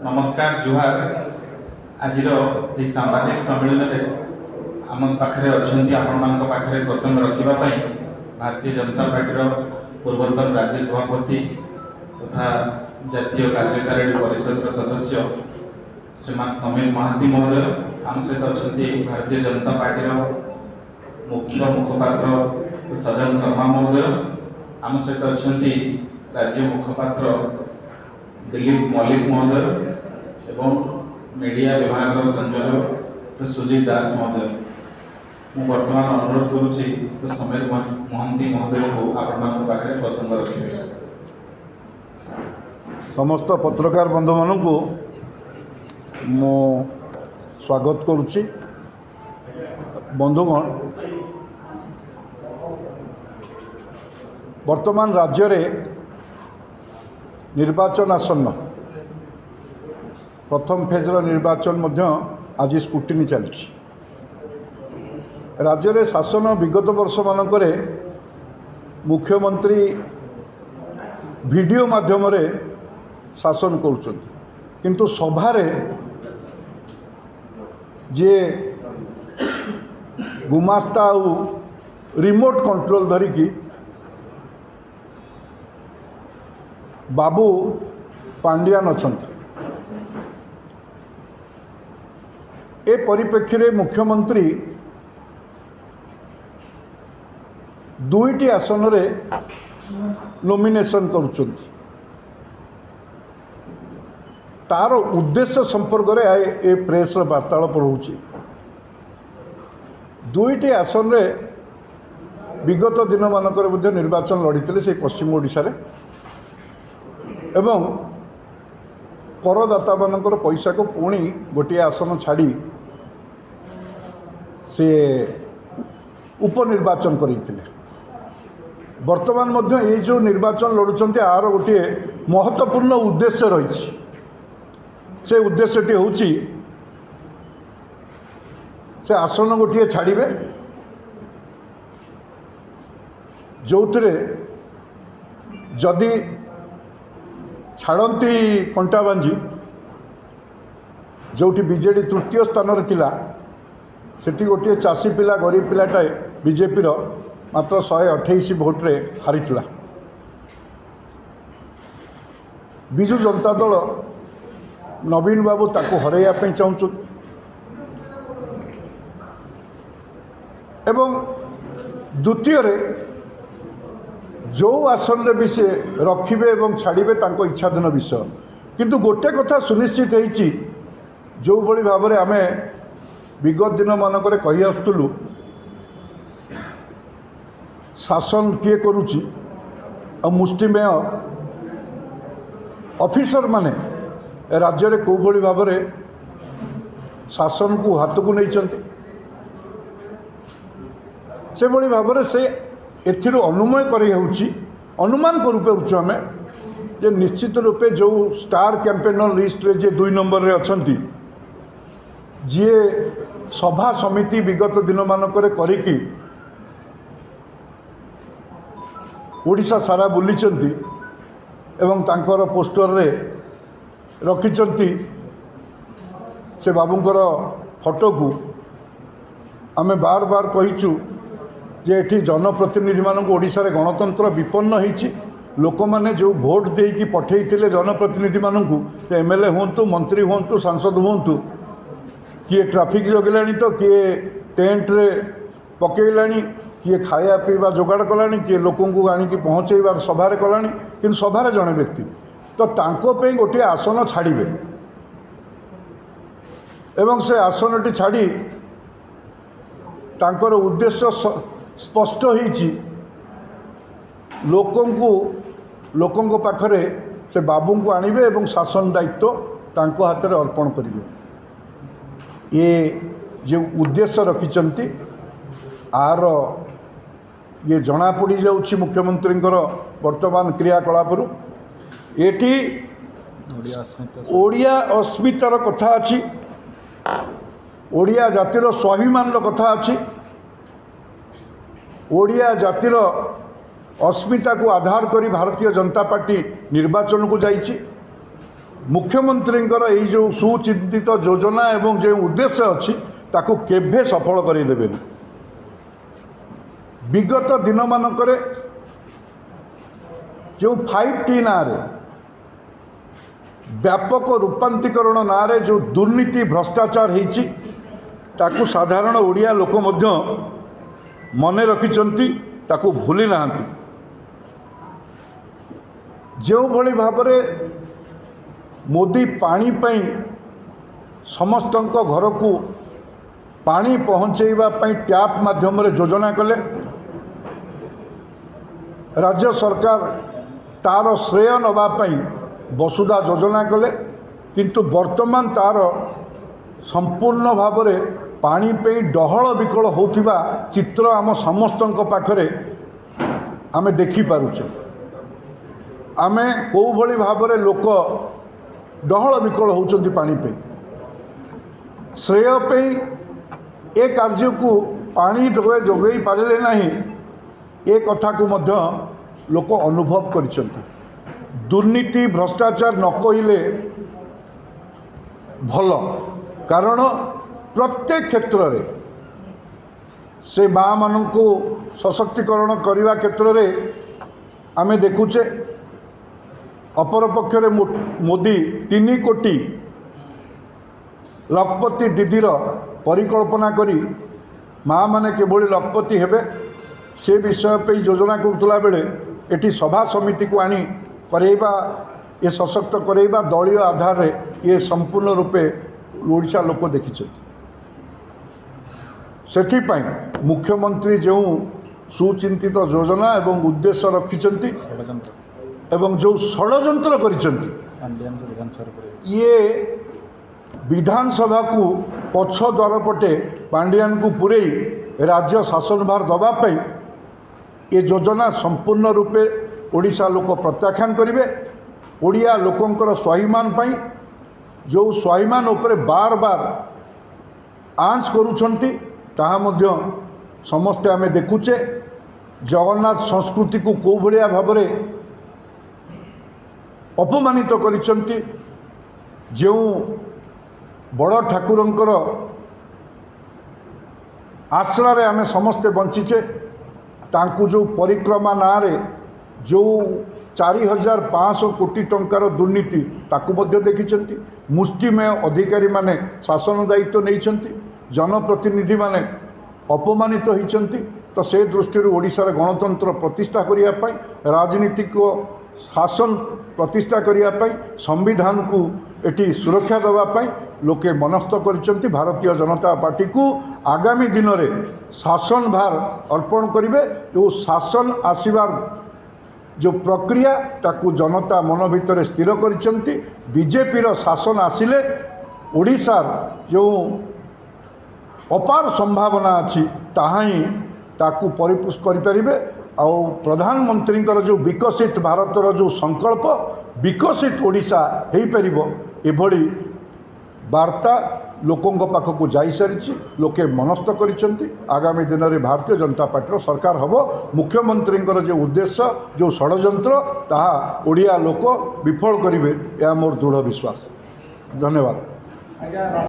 नमस्कार जुहार आज साम्बादिक सम्मेलन में आम पाखे अच्छा आपण पाखे प्रसंग रखापी भारतीय जनता पार्टी पूर्वतन राज्य सभापति तथा जातीय कार्यकारिणी परिषद सदस्य श्रीमान समीर महांती महोदय आम सहित अच्छा भारतीय जनता पार्टी मुख्य मुखपात्र सजन शर्मा महोदय आम सहित अच्छा राज्य मुखपात्र दिलीप मल्लिक महोदय एवं मीडिया विभाग संयोजक सुजीत दास महोदय मु वर्तमान अनुरोध करुच्ची तो समीर महांती महोदय को आपण पाखे प्रसंग रखिए। समस्त पत्रकार बंधु मानू मु स्वागत करुच्ची। बंधुगण वर्तमान राज्य रे निर्वाचन आसन्न प्रथम फेजर निर्वाचन आज स्क्रूटिनी चलछि। राज्य रे शासन विगत वर्ष मानकरे मुख्यमंत्री वीडियो माध्यम रे शासन करुछन्ति किंतु सभारे जे गुमास्ता आउ रिमोट कंट्रोल धरिकी बाबू पांड्यान अछन्ति। ए परिप्रेक्षी रे मुख्यमंत्री दुईटी आसन रे नॉमिनेशन करुछन्ति। तार उद्देश्य संपर्क रे ए प्रेस वार्तालाप रहुछि। दुईटी आसन रे विगत दिन मानकर मध्य निर्वाचन लड़ीते से पश्चिम ओडिशा रे एवं करदाता मानकर पैसा को पुणी गोटे आसन छाड़ी से उपनिर्वाचन करते। वर्तमान मध्य ये जो निर्वाचन लड़ुंट आर गोटे महत्वपूर्ण उद्देश्य रही। से उद्देश्यटी होची से आसन गोटे छाड़े जो जदि छाड़ती कंटाबांजी जोटी बीजेडी तृतीय स्थान थिला सेठी गोटे चाषी पिला गरीब पिलाटाए बीजेपी मात्र 128 भोट्रे हारीथिला। बिजु जनता दल नवीन बाबू ताको हरैया चाहूँ एवं द्वितीय जो आसन रे भी से रखिबे एवं छाड़िबे तांको इच्छाधीन विषय किंतु गोटे कथा सुनिश्चित होईची जो बड़ी भाव में आमे विगत दिन मानक कही आसुलु शासन किए करुची और मुष्टिमेय ऑफिसर माने राज्य रे को बड़ी भाव में शासन को हाथ को नहीं चलते से बड़ी भाव में से एथिरो अनुमय करी होउची अनुमान करूँ आम जे निश्चित रूपे जो स्टार कैंपेनर लिस्ट रे जे 2 नंबर रे अछंती जी सभा समिति विगत दिन मानक करिकी ओडिशा सारा बुलीचंती एवं तांकर पोस्टर रे रखिचंती से बाबूंकर फोटो को आमे बार बार कहिचु जे एठी जनप्रतिनिधि मानक ओडिशा रे गणतंत्र विपन्न होईची। लोक माने जो भोट देकी पठेइथिले जनप्रतिनिधि मानक एमएलए हुंतु मंत्री हुंतु सांसद हुंतु किए ट्रैफिक जगलानी तो किए टेंट रे पकेइलानी किए खाया पीवा जोगाड़ कलानी किए लोकों को आनिकी पहुँचेबार सभारे कलानी कि सभारे जड़े व्यक्ति तो तांको पे गोटे आसन छाड़िबे एवं से आसनटी छाड़ी तांकर उद्देश्य स्पष्ट होईची लोकों पाखरे से बाबू को आणिबे एवं शासन दायित्व तांको हाथ में अर्पण करिवे। ये जो उद्देश्य रखिचंती आर ये जना पड़ी जाउछि मुख्यमंत्री वर्तमान क्रियाकलाप एटी ओडिया अस्मितार कथा अछि ओडिया जातिर स्वाभिमान कथा अछि ओडिया जातिर अस्मिता को आधार करी भारतीय जनता पार्टी निर्वाचन को जाइछि। मुख्यमंत्रीଙ୍କର ଏଇ ଯେଉଁ ସୁଚିନ୍ତିତ ଯୋଜନା ଏବଂ ଯେଉଁ ଉଦ୍ଦେଶ୍ୟ ଅଛି ତାକୁ କେବେ ସଫଳ କରେଇଦେବେନି। ବିଗତ ଦିନମାନଙ୍କରେ ଯେଉଁ 5T ନାଁରେ ବ୍ୟାପକ ରୂପାନ୍ତରୀକରଣ ନାଁରେ ଯେଉଁ ଦୁର୍ନୀତି ଭ୍ରଷ୍ଟାଚାର ହେଇଛି ତାକୁ ସାଧାରଣ ଓଡ଼ିଆ ଲୋକ ମଧ୍ୟ ମନେ ରଖିଛନ୍ତି, ତାକୁ ଭୁଲି ନାହାନ୍ତି। ଯେଉଁଭଳି ଭାବରେ ମୋଦି ପାଣି ପାଇଁ ସମସ୍ତଙ୍କ ଘରକୁ ପାଣି ପହଞ୍ଚାଇବା ପାଇଁ ଟ୍ୟାପ୍ ମାଧ୍ୟମରେ ଯୋଜନା କଲେ, राज्य सरकार तार श्रेय नवापाई वसुधा योजना कले, किंतु वर्तमान तार संपूर्ण भाव में पानी पे डहल विकल होतिबा चित्र आम समस्त पाखरे आमे देखि पारुचे। आमे को भली भाव में लोक डहल विकल होचंती पानी पे श्रेय पे ए कार्य को पानी जोगई पारे नहीं ए कथा को मध्य लोक अनुभव करिसंती। दुर्नीति भ्रष्टाचार न कहिले भल, कारण प्रत्येक क्षेत्र रे से माँ मान को सशक्तिकरण करने क्षेत्र में आमे देखुचे। अपरपक्ष मोदी 3 कोटी लखपति दीदीर परिकल्पना करी माँ माने केभली लखपति हेबे से विषय पे योजना करुला बेले एटी सभा समिति को आनी करेबा ये सशक्त करेबा दलीय आधार रे ये संपूर्ण रूपे ओडिशा लोक देखिछथि। सेथिपाई मुख्यमंत्री जो सुचिंतित योजना एवं उद्देश्य रखिछंती एवं जो षड्यंत्र करिछंती ये विधानसभा को पछ द्वार पटे पांडियान को पुरई राज्य शासन भार दवापाई ये योजना संपूर्ण रूपे ओडिशा लोक प्रत्याख्यान करेंगे। ओडिया लोकंकर स्वाभिमान पाई जो स्वाभिमान उपरे बार बार आंच करुछंती ताहा मध्य समस्ते आमे देखुचे। जगन्नाथ संस्कृति को को भलिया भाबरे अपमानित करिछंती। जो बड़ ठाकुरंकर आश्रा आमे समस्ते बंचीचे, तांकु जो परिक्रमा नारे जो 4500 कोटी टंकार दुर्नीति ताकू मध्य देखिछंती। मुष्टिमेय अधिकारी माने शासन दायित्व नैछंती, जनप्रतिनिधि माने अपमानित होइछंती। तो से दृष्टि ओडिशार गणतंत्र प्रतिष्ठा करिया पाई, राजनीतिक शासन प्रतिष्ठा करिया पाई, संविधान को एटी सुरक्षा देवा पाई लोके मनस्थ करिछंती। भारतीय जनता पार्टी को आगामी दिन में शासन भार अर्पण करिवे। जो शासन आसीबार जो प्रक्रिया ताकू जनता मन भितर स्थिर करिछंती। बीजेपी रो शासन आसिले ओडिशार जो अपार संभावना अछि ताहा ही ताकू परिपुष्ट करिपारिबे। आउ प्रधानमंत्री जो विकसित भारतर जो संकल्प विकसित ओडिशा हो पारिबो एभली वार्ता लोकों पाखक जाई सारी लोके मनस्थ करिसेंती। आगामी दिन में भारतीय जनता पार्टी सरकार हम। मुख्यमंत्री जो उद्देश्य जो षड्यंत्र ताहा ओडिया लोक विफल करिवे, यह मोर दृढ़ विश्वास। धन्यवाद।